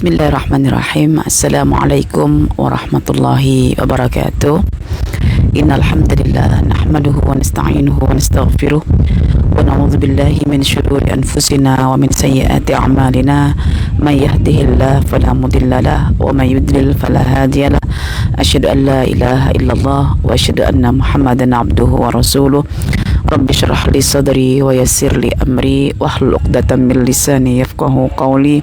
Bismillahirrahmanirrahim. Assalamualaikum warahmatullahi wabarakatuh. Innal hamdalillah nahmaduhu wa nasta'inuhu wa nastaghfiruh wa na'udzu billahi min shururi anfusina wa min sayyiati a'malina. May yahdihillahu fala mudilla lahu wa may yudlil fala hadiya lahu. Asyhadu an la ilaha illallah wa asyhadu anna Muhammadan abduhu wa rasuluh. Rabbi syrah li sadri wa yassir li amri wahlul 'uqdatam min lisani yafqahu qawli.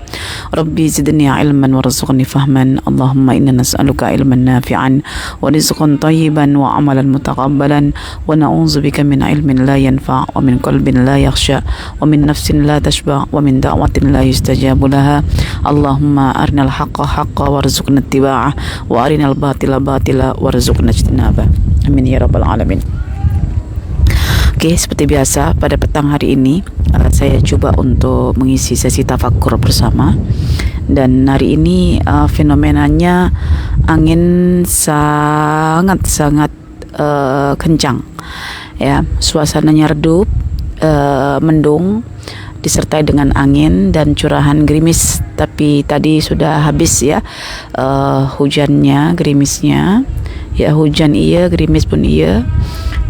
Rabbi zidni ilman warzuqni fahman. Allahumma inna nas'aluka ilman nafi'an wa rizqan tayyiban wa amalan mutaqabbalan wa na'udzubika min ilmin la yanfa' wa min qalbin la yakhsha wa min nafsin la tashba' wa min da'watin la yustajabu laha. Allahumma arinal haqqa haqqa warzuqna ittiba'ah wa arinal batila batila warzuqna ijtinabah. Amin ya rabbal alamin. Oke, seperti biasa pada petang hari ini saya coba untuk mengisi sesi tafakkur bersama. Dan hari ini fenomenanya angin sangat-sangat kencang, ya, suasananya redup, mendung, disertai dengan angin dan curahan gerimis. Tapi tadi sudah habis ya hujannya, gerimisnya, ya, hujan iya, gerimis pun iya.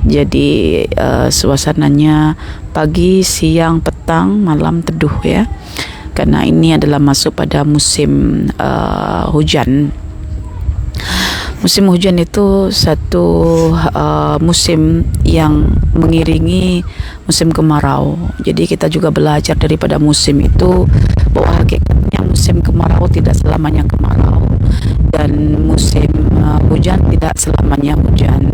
Jadi suasananya pagi, siang, petang, malam teduh ya, karena ini adalah masuk pada musim hujan. Musim hujan itu satu musim yang mengiringi musim kemarau. Jadi kita juga belajar daripada musim itu bahwa hakikatnya musim kemarau tidak selamanya kemarau dan musim hujan tidak selamanya hujan.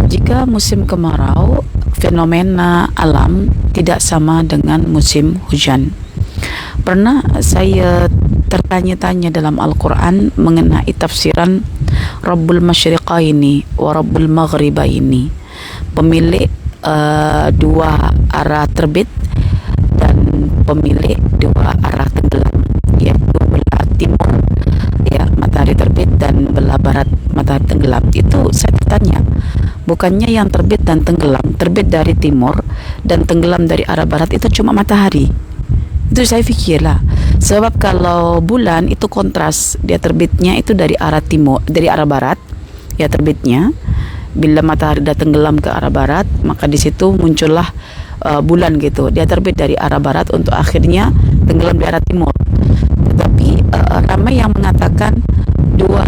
Jika musim kemarau, fenomena alam tidak sama dengan musim hujan. Pernah saya tertanya-tanya dalam Al-Quran mengenai tafsiran Rabbul Masyriqaini wa Rabbul Maghribaini, pemilik dua arah terbit dan pemilik dua arah tenggelam, yaitu tenggelam. Itu saya bertanya, bukannya yang terbit dan tenggelam, terbit dari timur dan tenggelam dari arah barat itu cuma matahari? Itu saya fikirlah, sebab kalau bulan itu kontras, dia terbitnya itu dari arah timur, dari arah barat ya terbitnya. Bila matahari dah tenggelam ke arah barat, maka di situ muncullah bulan gitu. Dia terbit dari arah barat untuk akhirnya tenggelam di arah timur. Tetapi ramai yang mengatakan dua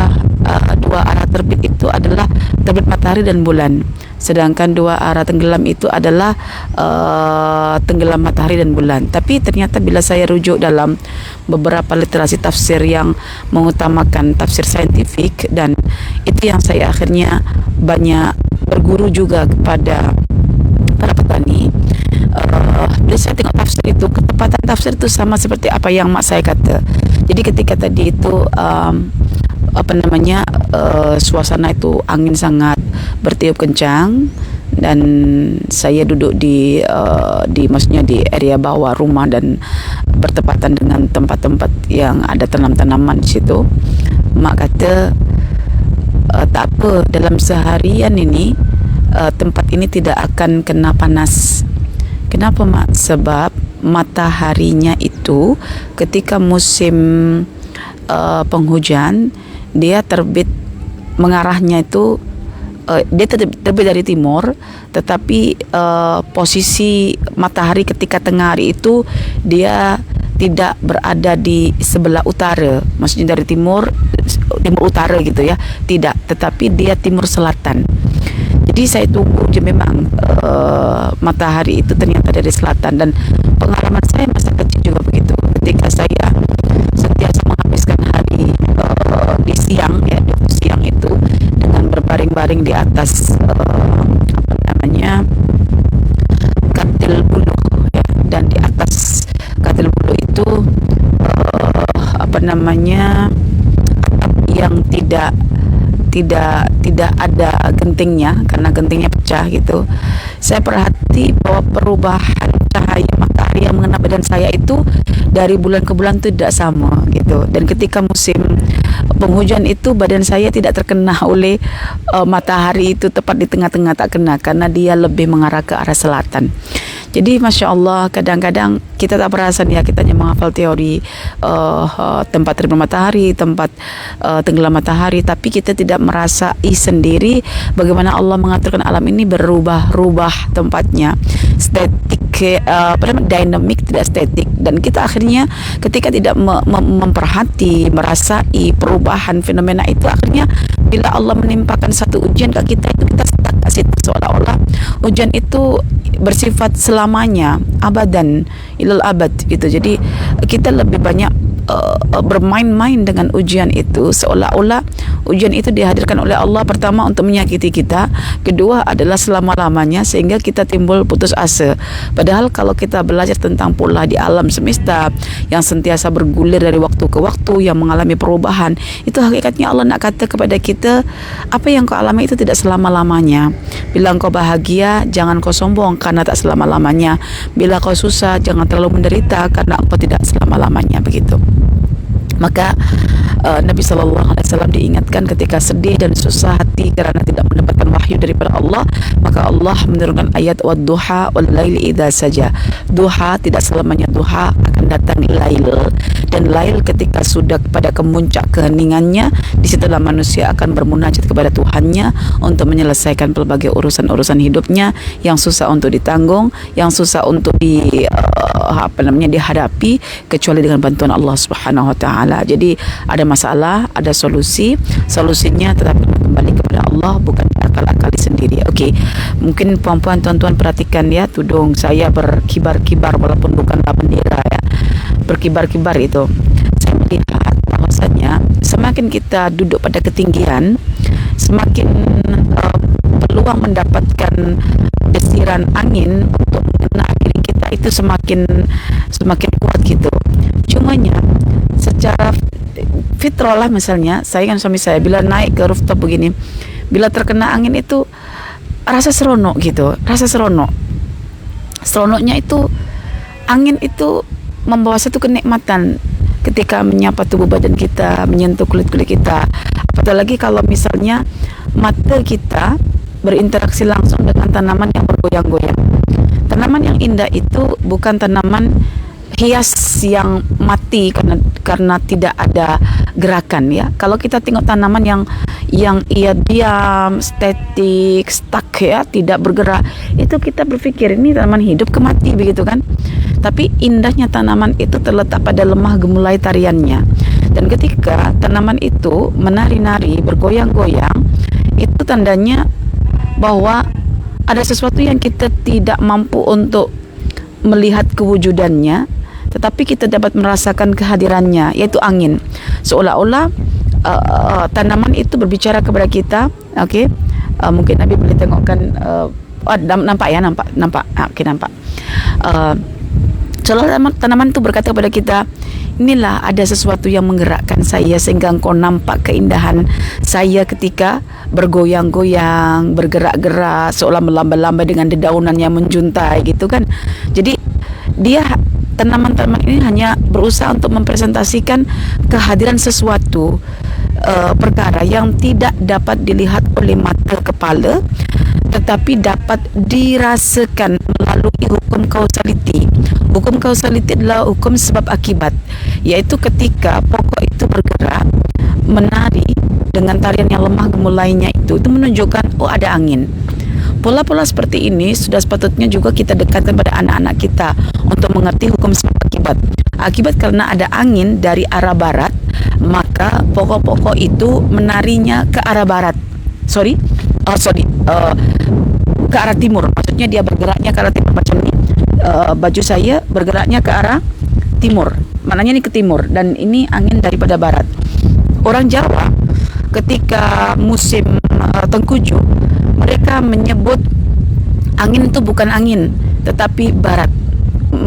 arah terbit itu adalah terbit matahari dan bulan, sedangkan dua arah tenggelam itu adalah tenggelam matahari dan bulan. Tapi ternyata bila saya rujuk dalam beberapa literasi tafsir yang mengutamakan tafsir saintifik, dan itu yang saya akhirnya banyak berguru juga kepada para petani. Bila saya tengok tafsir itu, ketepatan tafsir itu sama seperti apa yang mak saya kata. Jadi ketika tadi itu suasana itu angin sangat bertiup kencang, dan saya duduk di maksudnya di area bawah rumah dan bertepatan dengan tempat-tempat yang ada tanam-tanaman di situ. Mak kata tak apa, dalam seharian ini tempat ini tidak akan kena panas. Kenapa mak? Sebab mataharinya itu ketika musim penghujan, dia terbit mengarahnya itu dia terbit dari timur, tetapi posisi matahari ketika tengah hari itu dia tidak berada di sebelah utara, maksudnya dari timur utara gitu ya, tidak, tetapi dia timur selatan. Jadi saya tunggu je memang matahari itu ternyata dari selatan. Dan pengalaman saya masa kecil juga begitu, ketika saya sentiasa menghabiskan hari di siang ya, di siang itu dengan berbaring-baring di atas katil buluh ya, dan di atas katil buluh itu yang tidak ada gentingnya, karena gentingnya pecah gitu. Saya perhati bahwa perubahan cahaya matahari yang mengena badan saya itu dari bulan ke bulan itu tidak sama gitu. Dan ketika musim penghujan itu badan saya tidak terkena oleh matahari itu tepat di tengah-tengah, tak kena, karena dia lebih mengarah ke arah selatan. Jadi Masya Allah, kadang-kadang kita tak perasan ya, kita hanya menghafal teori tempat terbit matahari, tempat tenggelam matahari, tapi kita tidak merasai sendiri bagaimana Allah mengaturkan alam ini berubah-ubah tempatnya, estetik, dinamik, tidak estetik. Dan kita akhirnya ketika tidak memperhati, merasai perubahan fenomena itu, akhirnya bila Allah menimpakan satu ujian ke kita, itu kita stuck kat situ, seolah-olah ujian itu bersifat selamanya, abadan ilal abad gitu. Jadi kita lebih banyak bermain-main dengan ujian itu, seolah-olah ujian itu dihadirkan oleh Allah, pertama untuk menyakiti kita, kedua adalah selama-lamanya, sehingga kita timbul putus asa. Padahal kalau kita belajar tentang pola di alam semesta yang sentiasa bergulir dari waktu ke waktu, yang mengalami perubahan, itu hakikatnya Allah nak kata kepada kita, apa yang kau alami itu tidak selama-lamanya. Bila kau bahagia, jangan kau sombong karena tak selama-lamanya. Bila kau susah, jangan terlalu menderita karena engkau tidak selama-lamanya, begitu. Maka Nabi SAW diingatkan ketika sedih dan susah hati karena tidak mendapatkan wahyu daripada Allah, maka Allah menurunkan ayat wadduha wal laili idza saja. Duha tidak selamanya duha, akan datang lail, dan lail ketika sudah pada kemuncak keheningannya, disitulah manusia akan bermunajat kepada Tuhannya untuk menyelesaikan pelbagai urusan-urusan hidupnya yang susah untuk ditanggung, yang susah untuk dihadapi, kecuali dengan bantuan Allah Subhanahu wa taala. Jadi ada masalah, ada solusinya tetapi kembali kepada Allah, bukan akal-akali sendiri. Okey, mungkin puan-puan, tuan-tuan perhatikan ya, tudung saya berkibar-kibar walaupun bukanlah bendera ya, berkibar-kibar itu. Saya melihat bahwasanya semakin kita duduk pada ketinggian, semakin peluang mendapatkan desiran angin untuk mengena diri kita itu semakin kuat gitu. Cumanya secara fitrah lah, misalnya saya kan suami saya bila naik ke rooftop begini, bila terkena angin itu rasa seronok gitu, seronoknya itu angin itu membawa satu kenikmatan ketika menyapa tubuh badan kita, menyentuh kulit kita. Apalagi kalau misalnya mata kita berinteraksi langsung dengan tanaman yang bergoyang-goyang. Tanaman yang indah itu bukan tanaman hias yang mati karena tidak ada gerakan, ya. Kalau kita tengok tanaman yang ia diam, statik, stuck, ya, tidak bergerak, itu kita berpikir ini tanaman hidup ke mati, begitu kan? Tapi indahnya tanaman itu terletak pada lemah gemulai tariannya. Dan ketika tanaman itu menari-nari, bergoyang-goyang, itu tandanya bahwa ada sesuatu yang kita tidak mampu untuk melihat kewujudannya, tetapi kita dapat merasakan kehadirannya, yaitu angin. Seolah-olah tanaman itu berbicara kepada kita. Okey, mungkin Nabi boleh tengokkan. Nampak ya, nampak. Okey, nampak. Seolah tanaman itu berkata kepada kita, inilah ada sesuatu yang menggerakkan saya sehingga engkau nampak keindahan saya ketika bergoyang-goyang, bergerak-gerak, seolah melambai-lambai dengan dedaunan yang menjuntai, gitu kan. Jadi tanaman-tanaman ini hanya berusaha untuk mempresentasikan kehadiran sesuatu perkara yang tidak dapat dilihat oleh mata kepala, tetapi dapat dirasakan melalui hukum kausaliti. Hukum kausaliti adalah hukum sebab akibat, iaitu ketika pokok itu bergerak, menari dengan tarian yang lemah gemulainya itu menunjukkan ada angin. Pola-pola seperti ini sudah sepatutnya juga kita dekatkan pada anak-anak kita untuk mengerti hukum sebab akibat. Akibat karena ada angin dari arah barat, maka pokok-pokok itu menarinya ke arah barat. Ke arah timur. Maksudnya dia bergeraknya ke arah timur, macam ni. Baju saya bergeraknya ke arah timur. Maknanya ini ke timur, dan ini angin daripada barat. Orang Jawa ketika musim tengkujuh, mereka menyebut angin itu bukan angin, tetapi barat.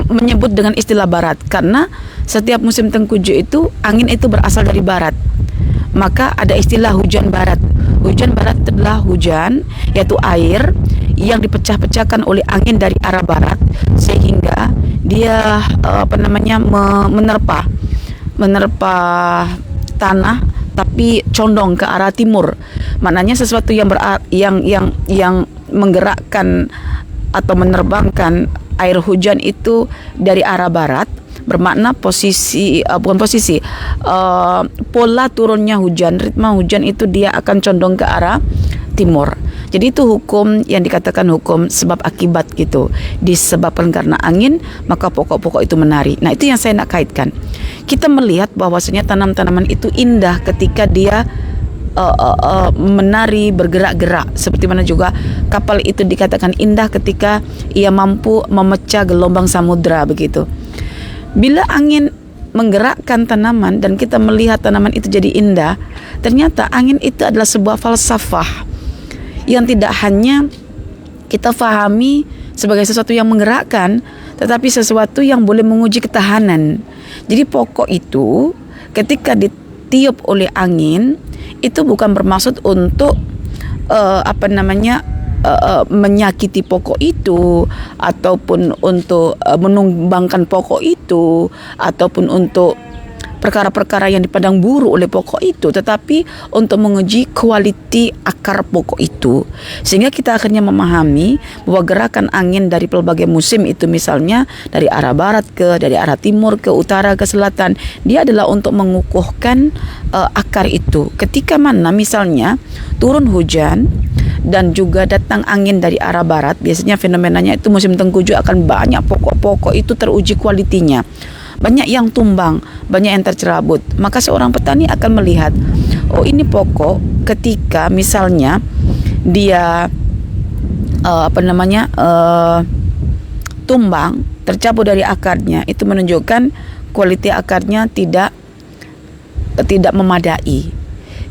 Menyebut dengan istilah barat karena setiap musim tengkujuh itu angin itu berasal dari barat. Maka ada istilah hujan barat. Hujan barat adalah hujan, yaitu air yang dipecah-pecahkan oleh angin dari arah barat sehingga dia menerpa tanah tapi condong ke arah timur. Maknanya sesuatu yang menggerakkan atau menerbangkan air hujan itu dari arah barat, bermakna pola turunnya hujan, ritme hujan itu dia akan condong ke arah timur. Jadi itu hukum yang dikatakan hukum sebab akibat gitu. Disebabkan karena angin, maka pokok-pokok itu menari. Nah, itu yang saya nak kaitkan. Kita melihat bahwasanya tanaman-tanaman itu indah ketika dia menari, bergerak-gerak. Seperti mana juga kapal itu dikatakan indah ketika ia mampu memecah gelombang samudra, begitu. Bila angin menggerakkan tanaman dan kita melihat tanaman itu jadi indah, ternyata angin itu adalah sebuah falsafah yang tidak hanya kita fahami sebagai sesuatu yang menggerakkan, tetapi sesuatu yang boleh menguji ketahanan. Jadi pokok itu ketika ditiup oleh angin, itu bukan bermaksud untuk menyakiti pokok itu, ataupun untuk menumbangkan pokok itu, ataupun untuk perkara-perkara yang dipandang buruk oleh pokok itu, tetapi untuk menguji kualiti akar pokok itu. Sehingga kita akhirnya memahami bahwa gerakan angin dari pelbagai musim itu, misalnya dari arah barat dari arah timur ke utara ke selatan, dia adalah untuk mengukuhkan akar itu. Ketika mana misalnya turun hujan dan juga datang angin dari arah barat, biasanya fenomenanya itu musim tengkujuh akan banyak pokok-pokok itu teruji kualitinya. Banyak yang tumbang, banyak yang tercerabut. Maka seorang petani akan melihat, oh ini pokok ketika misalnya dia tumbang, tercabut dari akarnya, itu menunjukkan kualiti akarnya tidak memadai.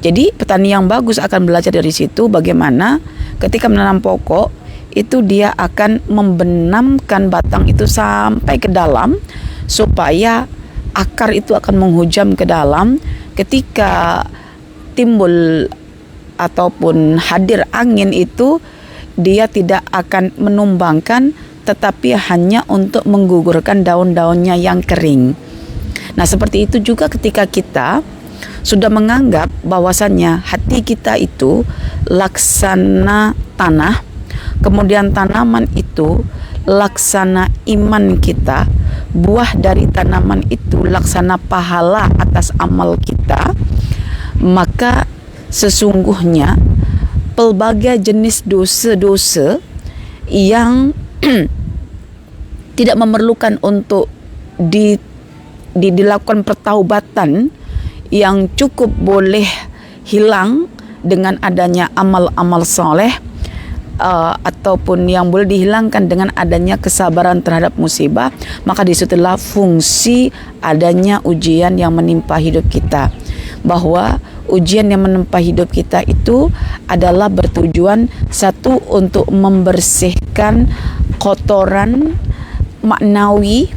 Jadi petani yang bagus akan belajar dari situ bagaimana ketika menanam pokok itu dia akan membenamkan batang itu sampai ke dalam, supaya akar itu akan menghujam ke dalam. Ketika timbul ataupun hadir angin itu, dia tidak akan menumbangkan, tetapi hanya untuk menggugurkan daun-daunnya yang kering. Nah, seperti itu juga ketika kita sudah menganggap bahwasannya hati kita itu laksana tanah, kemudian tanaman itu laksana iman kita, buah dari tanaman itu laksana pahala atas amal kita, maka sesungguhnya pelbagai jenis dosa-dosa yang tidak memerlukan untuk dilakukan pertaubatan, yang cukup boleh hilang dengan adanya amal-amal soleh, ataupun yang boleh dihilangkan dengan adanya kesabaran terhadap musibah, maka disitulah fungsi adanya ujian yang menimpa hidup kita. Bahwa ujian yang menimpa hidup kita itu adalah bertujuan satu, untuk membersihkan kotoran maknawi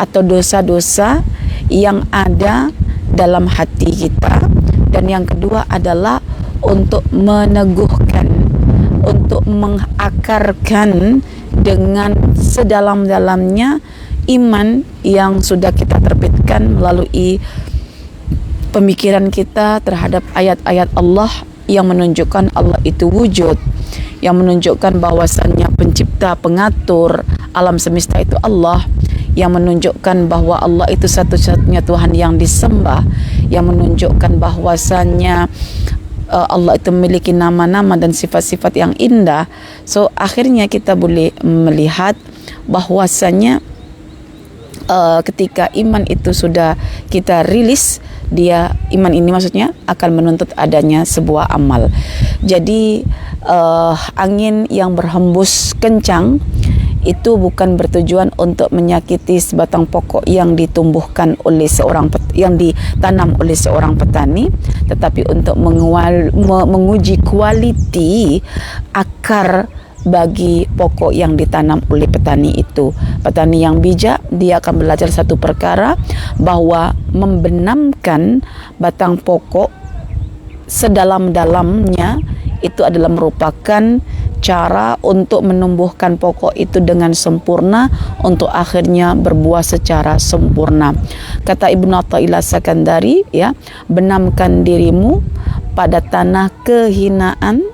atau dosa-dosa yang ada dalam hati kita, dan yang kedua adalah untuk meneguhkan, untuk mengakarkan dengan sedalam-dalamnya iman yang sudah kita terbitkan melalui pemikiran kita terhadap ayat-ayat Allah yang menunjukkan Allah itu wujud, yang menunjukkan bahwasannya pencipta, pengatur alam semesta itu Allah, yang menunjukkan bahwa Allah itu satu-satunya Tuhan yang disembah, yang menunjukkan bahwasannya Allah itu memiliki nama-nama dan sifat-sifat yang indah. So akhirnya kita boleh melihat bahwasannya ketika iman itu sudah kita rilis, dia iman ini maksudnya akan menuntut adanya sebuah amal. Jadi angin yang berhembus kencang itu bukan bertujuan untuk menyakiti sebatang pokok yang ditumbuhkan oleh yang ditanam oleh seorang petani, tetapi untuk menguji kualiti akar bagi pokok yang ditanam oleh petani itu. Petani yang bijak, dia akan belajar satu perkara, bahwa membenamkan batang pokok sedalam-dalamnya itu adalah merupakan cara untuk menumbuhkan pokok itu dengan sempurna, untuk akhirnya berbuah secara sempurna. Kata Ibnu Athaillah Sakandari, ya, benamkan dirimu pada tanah kehinaan,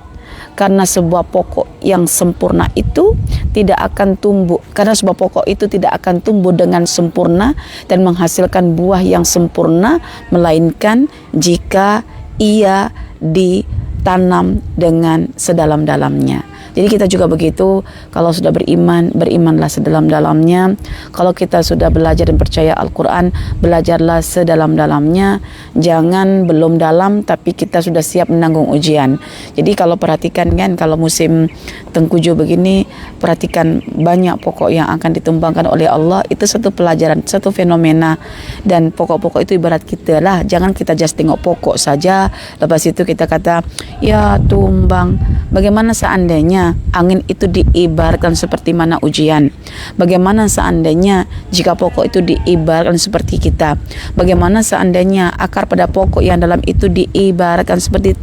karena sebuah pokok yang sempurna itu tidak akan tumbuh, karena sebuah pokok itu tidak akan tumbuh dengan sempurna dan menghasilkan buah yang sempurna, melainkan jika ia ditanam dengan sedalam-dalamnya. Jadi kita juga begitu, kalau sudah beriman, berimanlah sedalam-dalamnya. Kalau kita sudah belajar dan percaya Al-Quran, belajarlah sedalam-dalamnya. Jangan belum dalam tapi kita sudah siap menanggung ujian. Jadi kalau perhatikan kan, kalau musim tengkujuh begini, perhatikan banyak pokok yang akan ditumbangkan oleh Allah. Itu satu pelajaran, satu fenomena. Dan pokok-pokok itu ibarat kita lah. Jangan kita just tengok pokok saja, lepas itu kita kata, ya tumbang. Bagaimana seandainya angin itu diibaratkan seperti mana ujian? Bagaimana seandainya jika pokok itu diibaratkan seperti kita? Bagaimana seandainya akar pada pokok yang dalam itu diibaratkan seperti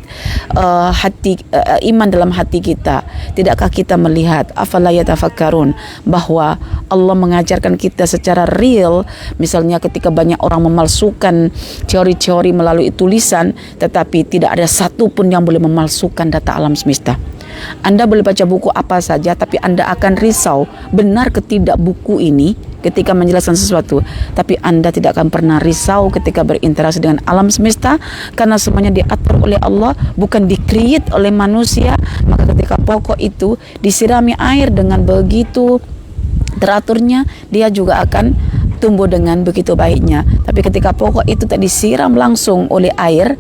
iman dalam hati kita? Tidakkah kita melihat, afala yatafakkarun, bahwa Allah mengajarkan kita secara real, misalnya ketika banyak orang memalsukan teori-teori melalui tulisan, tetapi tidak ada satu pun yang boleh memalsukan data alam semesta. Anda boleh baca buku apa saja, tapi Anda akan risau, benar ke tidak buku ini ketika menjelaskan sesuatu. Tapi Anda tidak akan pernah risau ketika berinteraksi dengan alam semesta, karena semuanya diatur oleh Allah, bukan di-create oleh manusia. Maka ketika pokok itu disirami air dengan begitu teraturnya, dia juga akan tumbuh dengan begitu baiknya. Tapi ketika pokok itu tak disiram langsung oleh air,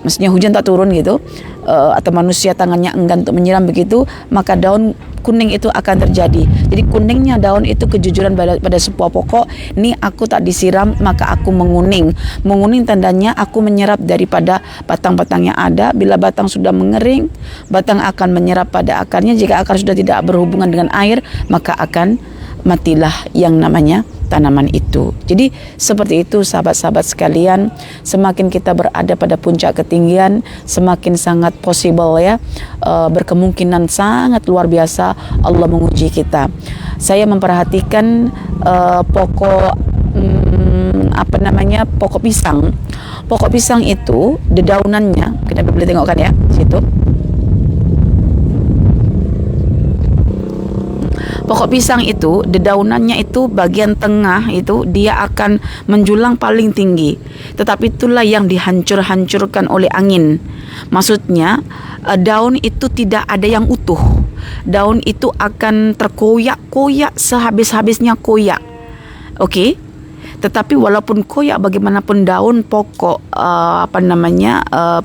maksudnya hujan tak turun gitu, atau manusia tangannya enggan untuk menyiram begitu, maka daun kuning itu akan terjadi. Jadi kuningnya daun itu kejujuran pada sebuah pokok. Ini aku tak disiram, maka aku menguning. Menguning tandanya aku menyerap daripada batang-batang yang ada. Bila batang sudah mengering, batang akan menyerap pada akarnya. Jika akar sudah tidak berhubungan dengan air, maka akan matilah yang namanya tanaman itu. Jadi seperti itu sahabat-sahabat sekalian, semakin kita berada pada puncak ketinggian, semakin sangat possible ya, berkemungkinan sangat luar biasa Allah menguji kita. Saya memperhatikan pokok apa namanya, pokok pisang. Pokok pisang itu dedaunannya, kita boleh tengok kan ya situ. Pokok pisang itu dedaunannya itu bagian tengah itu dia akan menjulang paling tinggi. Tetapi itulah yang dihancur-hancurkan oleh angin. Maksudnya daun itu tidak ada yang utuh. Daun itu akan terkoyak-koyak sehabis-habisnya koyak. Okey. Tetapi walaupun koyak bagaimanapun daun pokok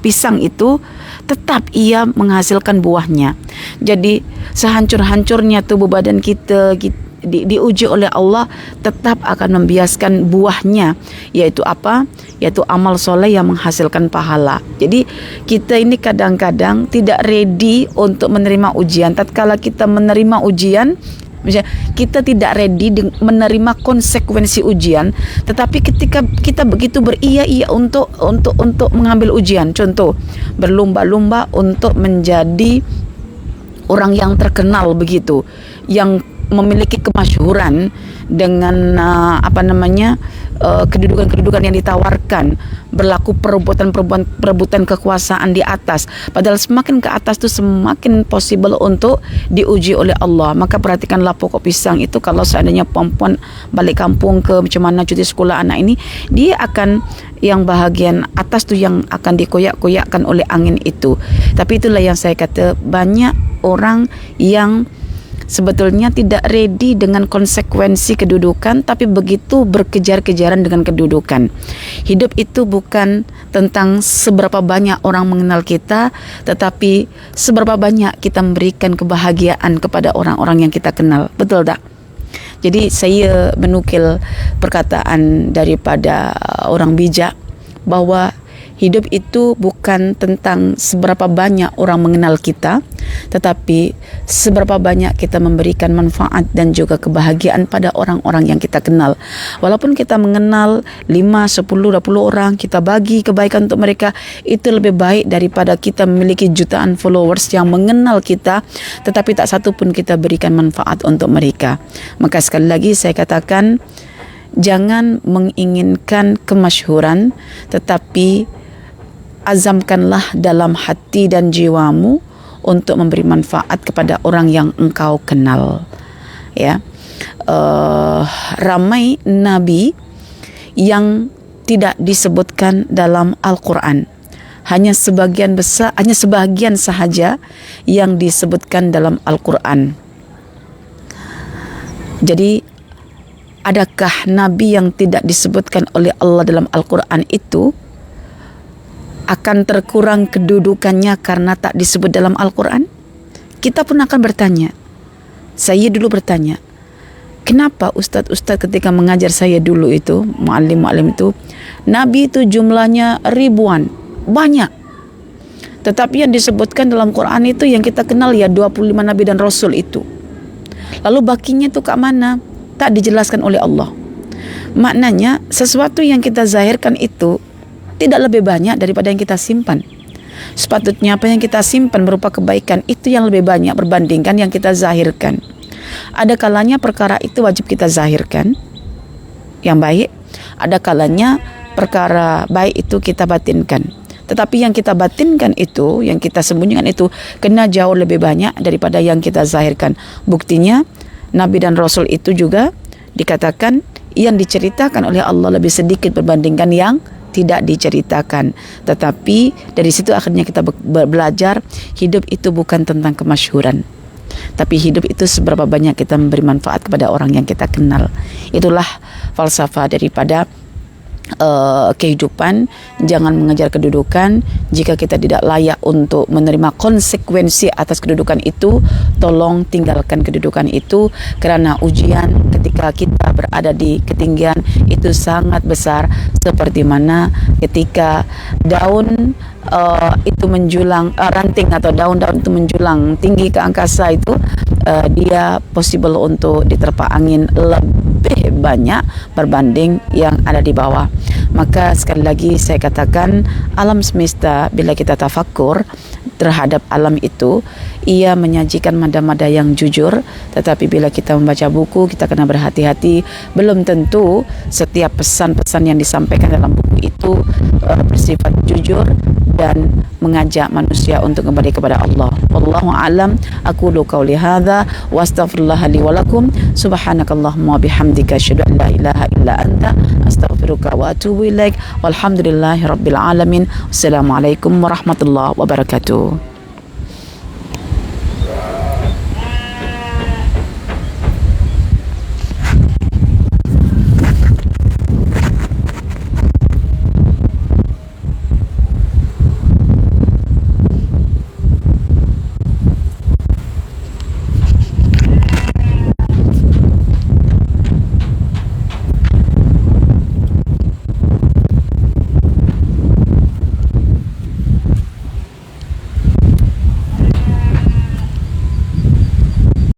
pisang itu tetap ia menghasilkan buahnya. Jadi sehancur-hancurnya tubuh badan kita diuji oleh Allah tetap akan membiaskan buahnya, yaitu apa? Yaitu amal soleh yang menghasilkan pahala. Jadi kita ini kadang-kadang tidak ready untuk menerima ujian. Tatkala kita menerima ujian, misalnya kita tidak ready menerima konsekuensi ujian, tetapi ketika kita begitu beria-ia untuk mengambil ujian, contoh berlomba-lomba untuk menjadi orang yang terkenal begitu, yang memiliki kemasyhuran dengan kedudukan-kedudukan yang ditawarkan, berlaku perebutan kekuasaan di atas. Padahal semakin ke atas tu semakin possible untuk diuji oleh Allah. Maka perhatikanlah pokok pisang itu, kalau seandainya perempuan balik kampung ke macam mana cuti sekolah anak ini, dia akan yang bahagian atas tu yang akan dikoyak-koyakkan oleh angin itu. Tapi itulah yang saya kata, banyak orang yang sebetulnya tidak ready dengan konsekuensi kedudukan, tapi begitu berkejar-kejaran dengan kedudukan. Hidup itu bukan tentang seberapa banyak orang mengenal kita, tetapi seberapa banyak kita memberikan kebahagiaan kepada orang-orang yang kita kenal. Betul tak? Jadi saya menukil perkataan daripada orang bijak bahawa hidup itu bukan tentang seberapa banyak orang mengenal kita, tetapi seberapa banyak kita memberikan manfaat dan juga kebahagiaan pada orang-orang yang kita kenal. Walaupun kita mengenal 5, 10, 20 orang, kita bagi kebaikan untuk mereka, itu lebih baik daripada kita memiliki jutaan followers yang mengenal kita, tetapi tak satu pun kita berikan manfaat untuk mereka. Maka sekali lagi saya katakan, jangan menginginkan kemasyhuran, tetapi azamkanlah dalam hati dan jiwamu untuk memberi manfaat kepada orang yang engkau kenal. Ya, ramai nabi yang tidak disebutkan dalam Al-Quran. Hanya sebagian sahaja yang disebutkan dalam Al-Quran. Jadi, adakah nabi yang tidak disebutkan oleh Allah dalam Al-Quran itu akan terkurang kedudukannya karena tak disebut dalam Al-Quran? Kita pun akan bertanya. Saya dulu bertanya, kenapa ustaz-ustaz ketika mengajar saya dulu itu, muallim-muallim itu, nabi itu jumlahnya ribuan, banyak. Tetapi yang disebutkan dalam Quran itu yang kita kenal ya 25 nabi dan rasul itu. Lalu bakinya itu kat mana? Tak dijelaskan oleh Allah. Maknanya sesuatu yang kita zahirkan itu tidak lebih banyak daripada yang kita simpan. Sepatutnya apa yang kita simpan berupa kebaikan itu yang lebih banyak berbandingkan yang kita zahirkan. Ada kalanya perkara itu wajib kita zahirkan yang baik, ada kalanya perkara baik itu kita batinkan. Tetapi yang kita batinkan itu, yang kita sembunyikan itu kena jauh lebih banyak daripada yang kita zahirkan. Buktinya nabi dan rasul itu juga dikatakan yang diceritakan oleh Allah lebih sedikit berbandingkan yang tidak diceritakan. Tetapi dari situ akhirnya kita belajar hidup itu bukan tentang kemasyhuran, tapi hidup itu seberapa banyak kita memberi manfaat kepada orang yang kita kenal. Itulah falsafah daripada kehidupan. Jangan mengejar kedudukan. Jika kita tidak layak untuk menerima konsekuensi atas kedudukan itu, tolong tinggalkan kedudukan itu, karena ujian ketika kita berada di ketinggian itu sangat besar, seperti mana ketika daun itu menjulang, ranting atau daun-daun itu menjulang tinggi ke angkasa itu, dia possible untuk diterpa angin lebih banyak berbanding yang ada di bawah. Maka sekali lagi saya katakan, alam semesta bila kita tafakkur, terhadap alam itu, ia menyajikan mada-mada yang jujur. Tetapi bila kita membaca buku, kita kena berhati-hati. Belum tentu setiap pesan-pesan yang disampaikan dalam buku itu bersifat jujur dan mengajak manusia untuk kembali kepada Allah. Wallahu a'lam. Aqulu qauli hadza wa astaghfirullah li wa lakum. Subhanakallahumma wa bihamdika asyhadu an la ilaha illa anta astaghfiruka wa atubu ilaik. Walhamdulillahirabbil alamin. Wassalamualaikum warahmatullahi wabarakatuh.